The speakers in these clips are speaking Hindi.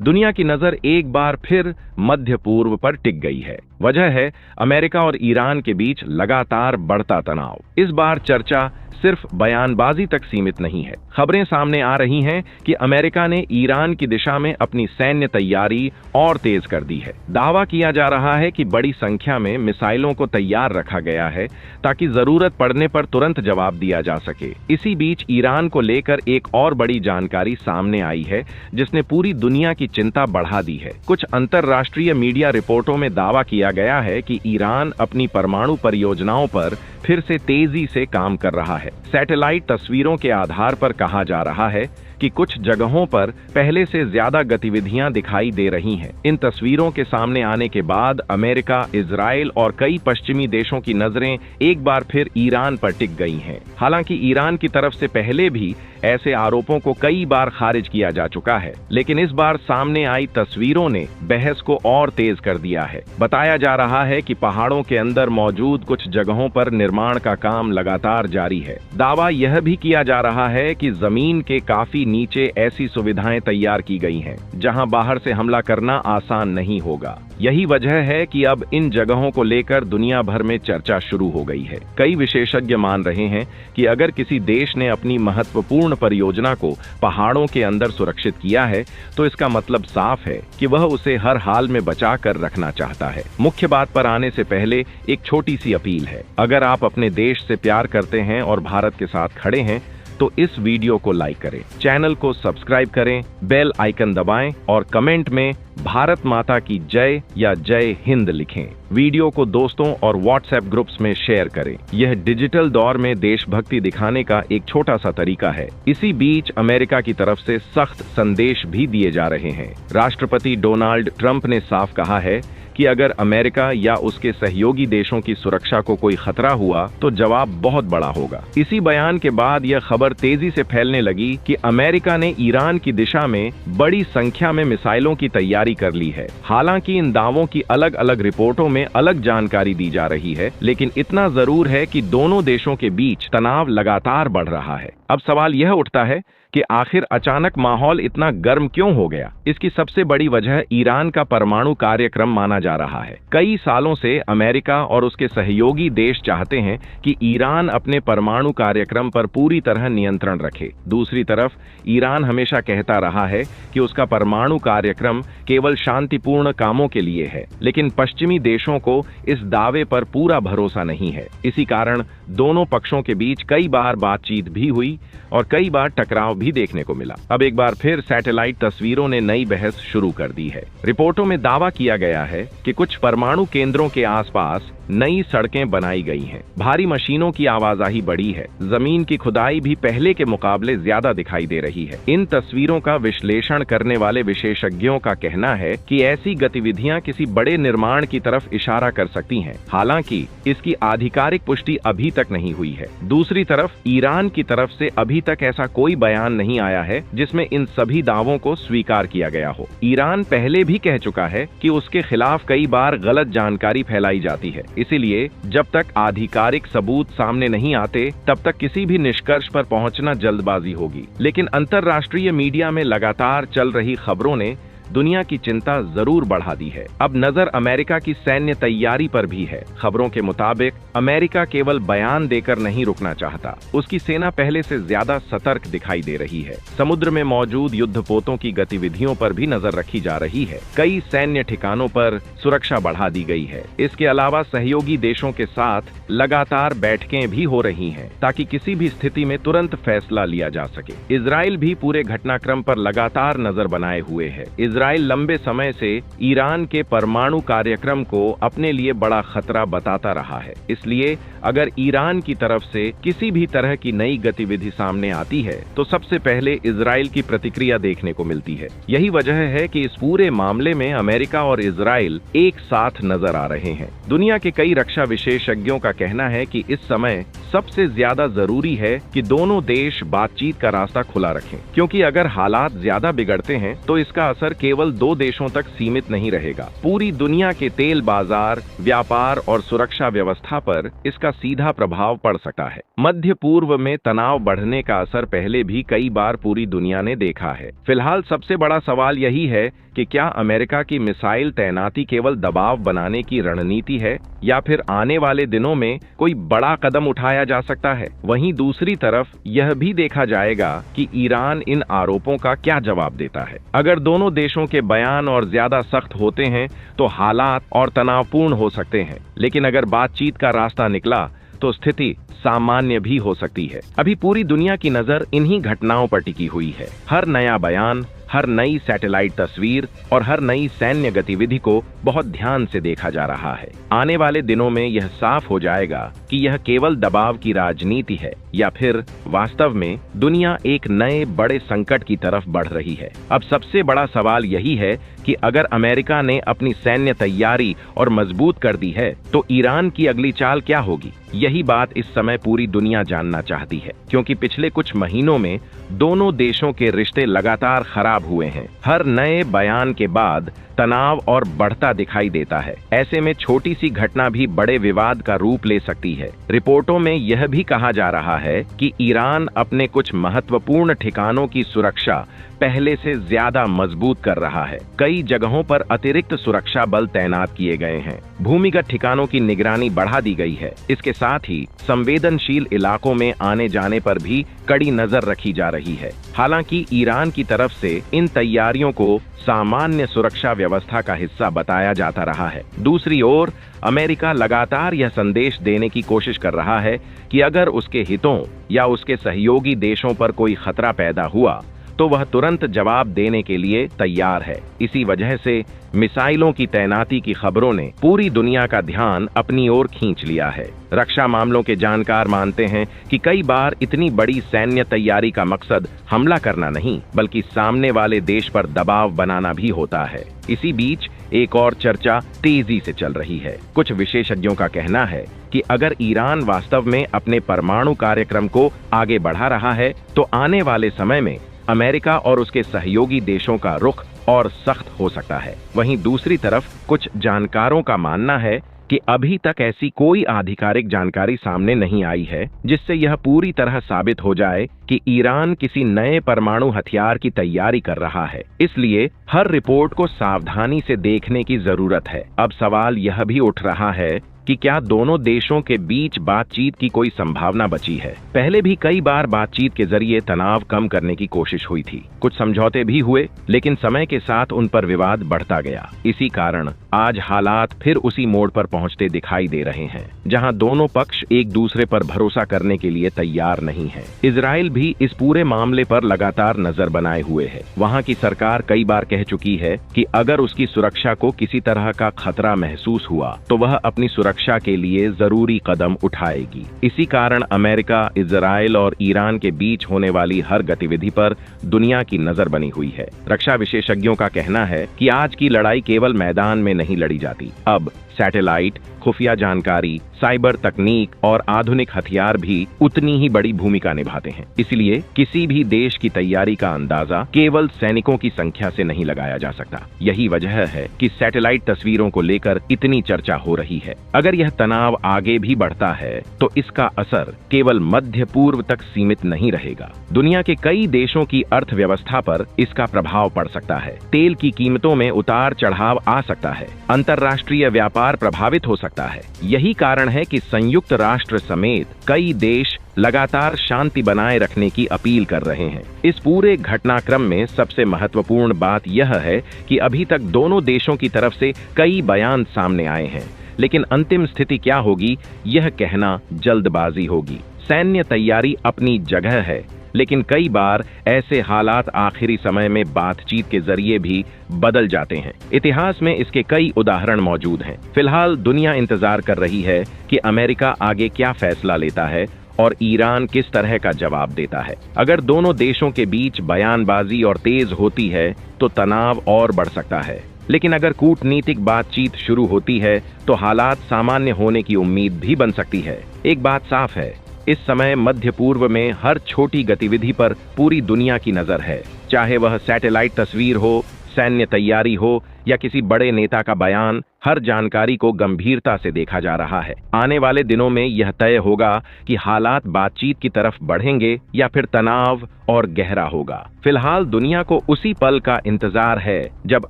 दुनिया की नजर एक बार फिर मध्य पूर्व पर टिक गई है। वजह है अमेरिका और ईरान के बीच लगातार बढ़ता तनाव। इस बार चर्चा सिर्फ बयानबाजी तक सीमित नहीं है। खबरें सामने आ रही हैं कि अमेरिका ने ईरान की दिशा में अपनी सैन्य तैयारी और तेज कर दी है। दावा किया जा रहा है कि बड़ी संख्या में मिसाइलों को तैयार रखा गया है ताकि जरूरत पड़ने पर तुरंत जवाब दिया जा सके। इसी बीच ईरान को लेकर एक और बड़ी जानकारी सामने आई है जिसने पूरी दुनिया की चिंता बढ़ा दी है। कुछ अंतर्राष्ट्रीय मीडिया रिपोर्टों में दावा किया गया है कि ईरान अपनी परमाणु परियोजनाओं पर फिर से तेजी से काम कर रहा है। सैटेलाइट तस्वीरों के आधार पर कहा जा रहा है कि कुछ जगहों पर पहले से ज्यादा गतिविधियां दिखाई दे रही हैं। इन तस्वीरों के सामने आने के बाद अमेरिका, इजराइल और कई पश्चिमी देशों की नजरें एक बार फिर ईरान पर टिक गई हैं। हालांकि ईरान की तरफ से पहले भी ऐसे आरोपों को कई बार खारिज किया जा चुका है, लेकिन इस बार सामने आई तस्वीरों ने बहस को और तेज कर दिया है। बताया जा रहा है कि पहाड़ों के अंदर मौजूद कुछ जगहों पर निर्माण का काम लगातार जारी है। दावा यह भी किया जा रहा है कि जमीन के काफी नीचे ऐसी सुविधाएं तैयार की गई हैं जहां बाहर से हमला करना आसान नहीं होगा। यही वजह है कि अब इन जगहों को लेकर दुनिया भर में चर्चा शुरू हो गई है। कई विशेषज्ञ मान रहे हैं कि अगर किसी देश ने अपनी महत्वपूर्ण परियोजना को पहाड़ों के अंदर सुरक्षित किया है तो इसका मतलब साफ है कि वह उसे हर हाल में बचा कर रखना चाहता है। मुख्य बात पर आने से पहले एक छोटी सी अपील है। अगर आप अपने देश से प्यार करते हैं और भारत के साथ खड़े हैं तो इस वीडियो को लाइक करें, चैनल को सब्सक्राइब करें, बेल आइकन दबाएं और कमेंट में भारत माता की जय या जय हिंद लिखें। वीडियो को दोस्तों और व्हाट्सएप ग्रुप्स में शेयर करें। यह डिजिटल दौर में देशभक्ति दिखाने का एक छोटा सा तरीका है। इसी बीच अमेरिका की तरफ से सख्त संदेश भी दिए जा रहे हैं। राष्ट्रपति डोनाल्ड ट्रंप ने साफ कहा है कि अगर अमेरिका या उसके सहयोगी देशों की सुरक्षा को कोई खतरा हुआ तो जवाब बहुत बड़ा होगा। इसी बयान के बाद यह खबर तेजी से फैलने लगी कि अमेरिका ने ईरान की दिशा में बड़ी संख्या में मिसाइलों की तैयारी कर ली है। हालांकि इन दावों की अलग अलग रिपोर्टों में अलग जानकारी दी जा रही है, लेकिन इतना जरूर है कि दोनों देशों के बीच तनाव लगातार बढ़ रहा है। अब सवाल यह उठता है कि आखिर अचानक माहौल इतना गर्म क्यों हो गया? इसकी सबसे बड़ी वजह ईरान का परमाणु कार्यक्रम माना जा रहा है। कई सालों से अमेरिका और उसके सहयोगी देश चाहते हैं कि ईरान अपने परमाणु कार्यक्रम पर पूरी तरह नियंत्रण रखे। दूसरी तरफ ईरान हमेशा कहता रहा है कि उसका परमाणु कार्यक्रम केवल शांतिपूर्ण कामों के लिए है, लेकिन पश्चिमी देशों को इस दावे पर पूरा भरोसा नहीं है। इसी कारण दोनों पक्षों के बीच कई बार बातचीत भी हुई और कई बार टकराव भी देखने को मिला। अब एक बार फिर सैटेलाइट तस्वीरों ने नई बहस शुरू कर दी है। रिपोर्टों में दावा किया गया है कि कुछ परमाणु केंद्रों के आसपास नई सड़कें बनाई गई हैं। भारी मशीनों की आवाजाही बढ़ी है। जमीन की खुदाई भी पहले के मुकाबले ज्यादा दिखाई दे रही है। इन तस्वीरों का विश्लेषण करने वाले विशेषज्ञों का कहना है कि ऐसी गतिविधियां किसी बड़े निर्माण की तरफ इशारा कर सकती हैं। हालांकि इसकी आधिकारिक पुष्टि अभी तक नहीं हुई है। दूसरी तरफ ईरान की तरफ से अभी तक ऐसा कोई बयान नहीं आया है जिसमें इन सभी दावों को स्वीकार किया गया हो। ईरान पहले भी कह चुका है कि उसके खिलाफ कई बार गलत जानकारी फैलाई जाती है। इसीलिए जब तक आधिकारिक सबूत सामने नहीं आते तब तक किसी भी निष्कर्ष पर पहुंचना जल्दबाजी होगी। लेकिन अंतर्राष्ट्रीय मीडिया में लगातार चल रही खबरों ने दुनिया की चिंता जरूर बढ़ा दी है। अब नजर अमेरिका की सैन्य तैयारी पर भी है। खबरों के मुताबिक अमेरिका केवल बयान देकर नहीं रुकना चाहता। उसकी सेना पहले से ज्यादा सतर्क दिखाई दे रही है। समुद्र में मौजूद युद्धपोतों की गतिविधियों पर भी नजर रखी जा रही है। कई सैन्य ठिकानों पर सुरक्षा बढ़ा दी गई है। इसके अलावा सहयोगी देशों के साथ लगातार बैठकें भी हो रही हैं ताकि किसी भी स्थिति में तुरंत फैसला लिया जा सके। इजराइल भी पूरे घटनाक्रम पर लगातार नजर बनाए हुए है। इजराइल लंबे समय से ईरान के परमाणु कार्यक्रम को अपने लिए बड़ा खतरा बताता रहा है। इसलिए अगर ईरान की तरफ से किसी भी तरह की नई गतिविधि सामने आती है तो सबसे पहले इजराइल की प्रतिक्रिया देखने को मिलती है। यही वजह है कि इस पूरे मामले में अमेरिका और इजराइल एक साथ नजर आ रहे हैं। दुनिया के कई रक्षा विशेषज्ञों का कहना है कि इस समय सबसे ज्यादा जरूरी है कि दोनों देश बातचीत का रास्ता खुला रखें, क्योंकि अगर हालात ज्यादा बिगड़ते हैं तो इसका असर केवल दो देशों तक सीमित नहीं रहेगा। पूरी दुनिया के तेल बाजार, व्यापार और सुरक्षा व्यवस्था पर इसका सीधा प्रभाव पड़ सकता है। मध्य पूर्व में तनाव बढ़ने का असर पहले भी कई बार पूरी दुनिया ने देखा है। फिलहाल सबसे बड़ा सवाल यही है कि क्या अमेरिका की मिसाइल तैनाती केवल दबाव बनाने की रणनीति है या फिर आने वाले दिनों में कोई बड़ा कदम उठाया जा सकता है। वहीं दूसरी तरफ यह भी देखा जाएगा कि ईरान इन आरोपों का क्या जवाब देता है। अगर दोनों देशों के बयान और ज्यादा सख्त होते हैं तो हालात और तनावपूर्ण हो सकते हैं, लेकिन अगर बातचीत का रास्ता निकला तो स्थिति सामान्य भी हो सकती है। अभी पूरी दुनिया की नजर इन्हीं घटनाओं पर टिकी हुई है। हर नया बयान, हर नई सैटेलाइट तस्वीर और हर नई सैन्य गतिविधि को बहुत ध्यान से देखा जा रहा है। आने वाले दिनों में यह साफ हो जाएगा कि यह केवल दबाव की राजनीति है या फिर वास्तव में दुनिया एक नए बड़े संकट की तरफ बढ़ रही है। अब सबसे बड़ा सवाल यही है कि अगर अमेरिका ने अपनी सैन्य तैयारी और मजबूत कर दी है तो ईरान की अगली चाल क्या होगी। यही बात इस समय पूरी दुनिया जानना चाहती है, क्योंकि पिछले कुछ महीनों में दोनों देशों के रिश्ते लगातार खराब हुए हैं। हर नए बयान के बाद तनाव और बढ़ता दिखाई देता है। ऐसे में छोटी सी घटना भी बड़े विवाद का रूप ले सकती है। रिपोर्टों में यह भी कहा जा रहा है कि ईरान अपने कुछ महत्वपूर्ण ठिकानों की सुरक्षा पहले से ज्यादा मजबूत कर रहा है। कई जगहों पर अतिरिक्त सुरक्षा बल तैनात किए गए हैं। भूमिगत ठिकानों की निगरानी बढ़ा दी गई है। इसके साथ ही संवेदनशील इलाकों में आने जाने पर भी कड़ी नजर रखी जा रही है। हालांकि ईरान की तरफ से इन तैयारियों को सामान्य सुरक्षा व्यवस्था का हिस्सा बताया जाता रहा है। दूसरी ओर अमेरिका लगातार यह संदेश देने की कोशिश कर रहा है कि अगर उसके हितों या उसके सहयोगी देशों पर कोई खतरा पैदा हुआ तो वह तुरंत जवाब देने के लिए तैयार है। इसी वजह से मिसाइलों की तैनाती की खबरों ने पूरी दुनिया का ध्यान अपनी ओर खींच लिया है। रक्षा मामलों के जानकार मानते हैं कि कई बार इतनी बड़ी सैन्य तैयारी का मकसद हमला करना नहीं, बल्कि सामने वाले देश पर दबाव बनाना भी होता है। इसी बीच एक और चर्चा तेजी से चल रही है। कुछ विशेषज्ञों का कहना है कि अगर ईरान वास्तव में अपने परमाणु कार्यक्रम को आगे बढ़ा रहा है तो आने वाले समय में अमेरिका और उसके सहयोगी देशों का रुख और सख्त हो सकता है। वहीं दूसरी तरफ कुछ जानकारों का मानना है कि अभी तक ऐसी कोई आधिकारिक जानकारी सामने नहीं आई है जिससे यह पूरी तरह साबित हो जाए कि ईरान किसी नए परमाणु हथियार की तैयारी कर रहा है। इसलिए हर रिपोर्ट को सावधानी से देखने की जरूरत है। अब सवाल यह भी उठ रहा है कि क्या दोनों देशों के बीच बातचीत की कोई संभावना बची है। पहले भी कई बार बातचीत के जरिए तनाव कम करने की कोशिश हुई थी। कुछ समझौते भी हुए, लेकिन समय के साथ उन पर विवाद बढ़ता गया। इसी कारण आज हालात फिर उसी मोड़ पर पहुंचते दिखाई दे रहे हैं, जहां दोनों पक्ष एक दूसरे पर भरोसा करने के लिए तैयार नहीं है। इजराइल भी इस पूरे मामले पर लगातार नजर बनाए हुए है। वहां की सरकार कई बार कह चुकी है कि अगर उसकी सुरक्षा को किसी तरह का खतरा महसूस हुआ तो वह अपनी सुरक्षा के लिए जरूरी कदम उठाएगी। इसी कारण अमेरिका, इजराइल और ईरान के बीच होने वाली हर गतिविधि पर दुनिया की नजर बनी हुई है। रक्षा विशेषज्ञों का कहना है कि आज की लड़ाई केवल मैदान में नहीं लड़ी जाती। अब सैटेलाइट, खुफिया जानकारी, साइबर तकनीक और आधुनिक हथियार भी उतनी ही बड़ी भूमिका निभाते हैं। इसलिए किसी भी देश की तैयारी का अंदाजा केवल सैनिकों की संख्या से नहीं लगाया जा सकता। यही वजह है कि सैटेलाइट तस्वीरों को लेकर इतनी चर्चा हो रही है। अगर यह तनाव आगे भी बढ़ता है तो इसका असर केवल मध्य पूर्व तक सीमित नहीं रहेगा। दुनिया के कई देशों की अर्थव्यवस्था पर इसका प्रभाव पड़ सकता है। तेल की कीमतों में उतार चढ़ाव आ सकता है। अंतर्राष्ट्रीय व्यापार प्रभावित हो सकता है। यही कारण है कि संयुक्त राष्ट्र समेत कई देश लगातार शांति बनाए रखने की अपील कर रहे हैं। इस पूरे घटनाक्रम में सबसे महत्वपूर्ण बात यह है कि अभी तक दोनों देशों की तरफ से कई बयान सामने आए हैं, लेकिन अंतिम स्थिति क्या होगी यह कहना जल्दबाजी होगी। सैन्य तैयारी अपनी जगह है, लेकिन कई बार ऐसे हालात आखिरी समय में बातचीत के जरिए भी बदल जाते हैं। इतिहास में इसके कई उदाहरण मौजूद हैं। फिलहाल दुनिया इंतजार कर रही है कि अमेरिका आगे क्या फैसला लेता है और ईरान किस तरह का जवाब देता है। अगर दोनों देशों के बीच बयानबाजी और तेज होती है तो तनाव और बढ़ सकता है, लेकिन अगर कूटनीतिक बातचीत शुरू होती है तो हालात सामान्य होने की उम्मीद भी बन सकती है। एक बात साफ है, इस समय मध्य पूर्व में हर छोटी गतिविधि पर पूरी दुनिया की नजर है, चाहे वह सैटेलाइट तस्वीर हो, सैन्य तैयारी हो या किसी बड़े नेता का बयान। हर जानकारी को गंभीरता से देखा जा रहा है। आने वाले दिनों में यह तय होगा कि हालात बातचीत की तरफ बढ़ेंगे या फिर तनाव और गहरा होगा। फिलहाल दुनिया को उसी पल का इंतजार है जब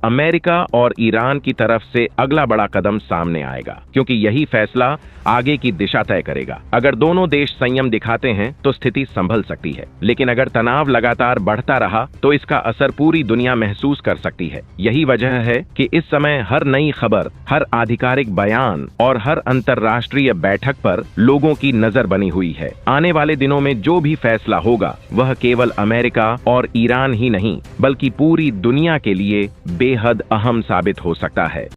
अमेरिका और ईरान की तरफ से अगला बड़ा कदम सामने आएगा, क्योंकि यही फैसला आगे की दिशा तय करेगा। अगर दोनों देश संयम दिखाते हैं तो स्थिति संभल सकती है, लेकिन अगर तनाव लगातार बढ़ता रहा तो इसका असर पूरी दुनिया महसूस कर सकती है। यही वजह है कि इस समय हर नई खबर, हर आधिकारिक बयान और हर अंतर्राष्ट्रीय बैठक पर लोगों की नजर बनी हुई है। आने वाले दिनों में जो भी फैसला होगा वह केवल अमेरिका और ईरान ही नहीं बल्कि पूरी दुनिया के लिए बेहद अहम साबित हो सकता है।